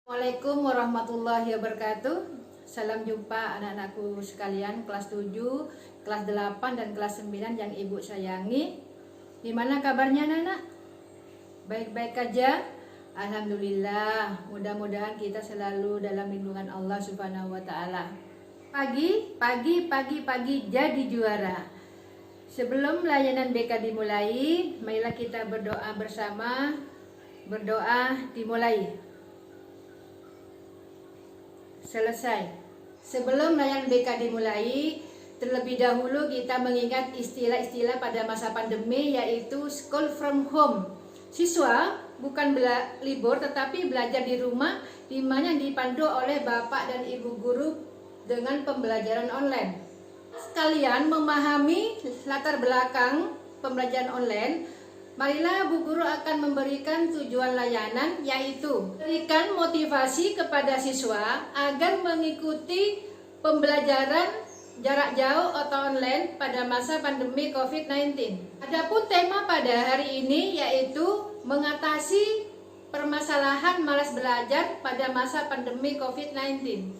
Assalamualaikum warahmatullahi wabarakatuh. Salam jumpa anak-anakku sekalian kelas 7, kelas 8 dan kelas 9 yang ibu sayangi. Gimana kabarnya anak-anak? Baik-baik aja? Alhamdulillah. Mudah-mudahan kita selalu dalam lindungan Allah Subhanahu wa taala. Pagi jadi juara. Sebelum layanan BK dimulai, marilah kita berdoa bersama. Berdoa dimulai. Selesai. Sebelum layanan BK dimulai, terlebih dahulu kita mengingat istilah-istilah pada masa pandemi, yaitu school from home. Siswa bukan libur tetapi belajar di rumah, di mana dipandu oleh bapak dan ibu guru dengan pembelajaran online. Sekalian memahami latar belakang pembelajaran online, marilah Bu Guru akan memberikan tujuan layanan, yaitu memberikan motivasi kepada siswa agar mengikuti pembelajaran jarak jauh atau online pada masa pandemi COVID-19. Adapun tema pada hari ini yaitu mengatasi permasalahan malas belajar pada masa pandemi COVID-19.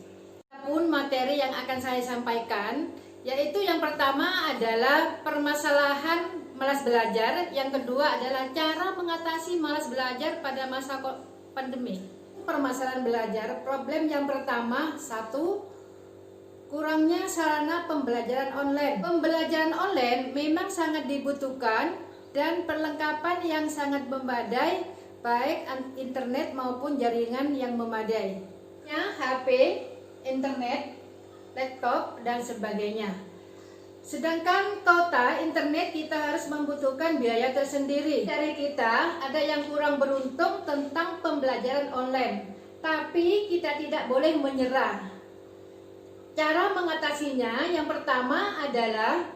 Adapun materi yang akan saya sampaikan yaitu yang pertama adalah permasalahan malas belajar, yang kedua adalah cara mengatasi malas belajar pada masa pandemi. Permasalahan belajar, problem yang pertama, satu, kurangnya sarana pembelajaran online. Pembelajaran online memang sangat dibutuhkan dan perlengkapan yang sangat memadai, baik internet maupun jaringan yang memadai. HP, internet, laptop, dan sebagainya. Sedangkan kuota internet kita harus membutuhkan biaya tersendiri. Dari kita ada yang kurang beruntung tentang pembelajaran online, tapi kita tidak boleh menyerah. Cara mengatasinya yang pertama adalah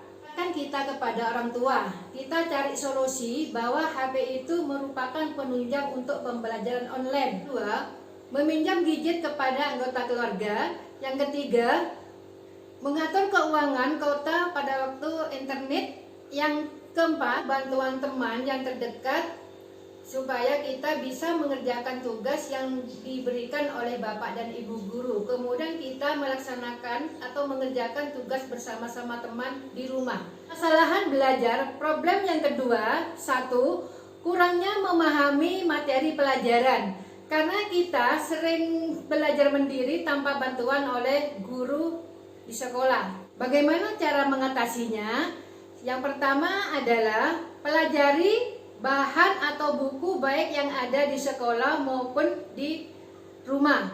kita kepada orang tua. Kita cari solusi bahwa HP itu merupakan penunjang untuk pembelajaran online. Kedua, meminjam gadget kepada anggota keluarga. Yang ketiga, mengatur keuangan kuota pada waktu internet. Yang keempat, bantuan teman yang terdekat supaya kita bisa mengerjakan tugas yang diberikan oleh bapak dan ibu guru. Kemudian kita melaksanakan atau mengerjakan tugas bersama-sama teman di rumah. Kesalahan belajar, problem yang kedua, satu, kurangnya memahami materi pelajaran. Karena kita sering belajar mandiri tanpa bantuan oleh guru di sekolah. Bagaimana cara mengatasinya? Yang pertama adalah pelajari bahan atau buku baik yang ada di sekolah maupun di rumah.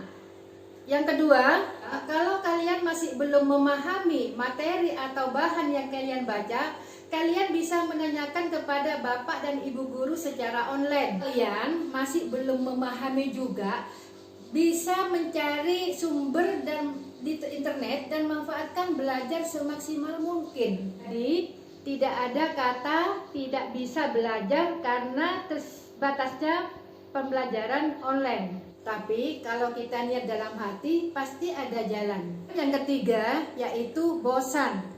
Yang kedua, kalau kalian masih belum memahami materi atau bahan yang kalian baca, kalian bisa menanyakan kepada bapak dan ibu guru secara online. Kalian masih belum memahami juga, bisa mencari sumber di internet dan manfaatkan belajar semaksimal mungkin. Jadi tidak ada kata tidak bisa belajar karena terbatasnya pembelajaran online. Tapi kalau kita niat dalam hati, pasti ada jalan. Yang ketiga yaitu bosan.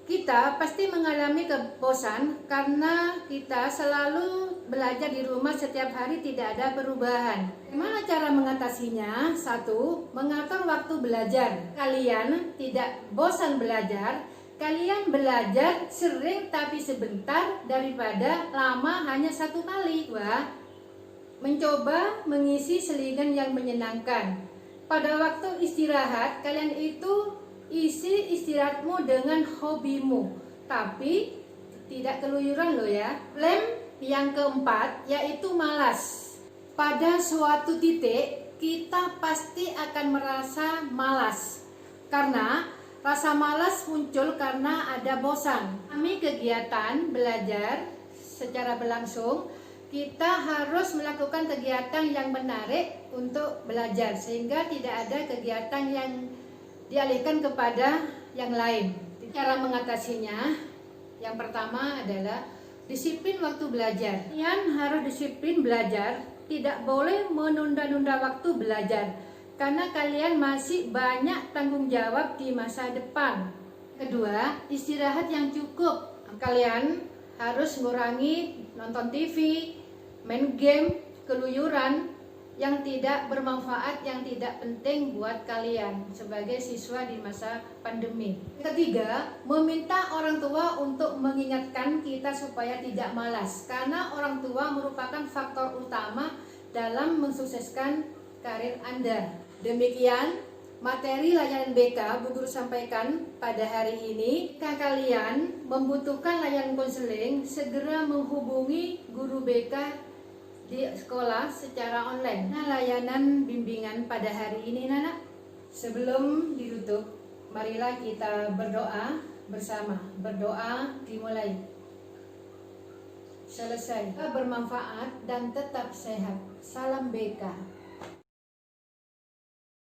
Kita pasti mengalami kebosan karena kita selalu belajar di rumah setiap hari, tidak ada perubahan. Bagaimana cara mengatasinya? Satu, mengatur waktu belajar. Kalian tidak bosan belajar, kalian belajar sering tapi sebentar daripada lama hanya satu kali. Dua, mencoba mengisi selingan yang menyenangkan. Pada waktu istirahat, kalian itu isi istirahatmu dengan hobimu, tapi tidak keluyuran loh ya. Problem yang keempat yaitu malas. Pada suatu titik kita pasti akan merasa malas, karena rasa malas muncul karena ada bosan. Kami kegiatan belajar secara berlangsung, kita harus melakukan kegiatan yang menarik untuk belajar, sehingga tidak ada kegiatan yang dialihkan kepada yang lain. Cara mengatasinya, yang pertama adalah disiplin waktu belajar. Kalian harus disiplin belajar, tidak boleh menunda-nunda waktu belajar, karena kalian masih banyak tanggung jawab di masa depan. Kedua, istirahat yang cukup. Kalian harus mengurangi nonton TV, main game, keluyuran. yang tidak bermanfaat, yang tidak penting buat kalian sebagai siswa di masa pandemi. Ketiga, meminta orang tua untuk mengingatkan kita supaya tidak malas, karena orang tua merupakan faktor utama dalam mensukseskan karir Anda. Demikian materi layanan BK Bu Guru sampaikan pada hari ini. Jika kalian membutuhkan layanan konseling, segera menghubungi guru BK di sekolah secara online. Nah, layanan bimbingan pada hari ini, Nana. Sebelum ditutup, marilah kita berdoa bersama. Berdoa dimulai. Selesai. Bermanfaat dan tetap sehat. Salam BK.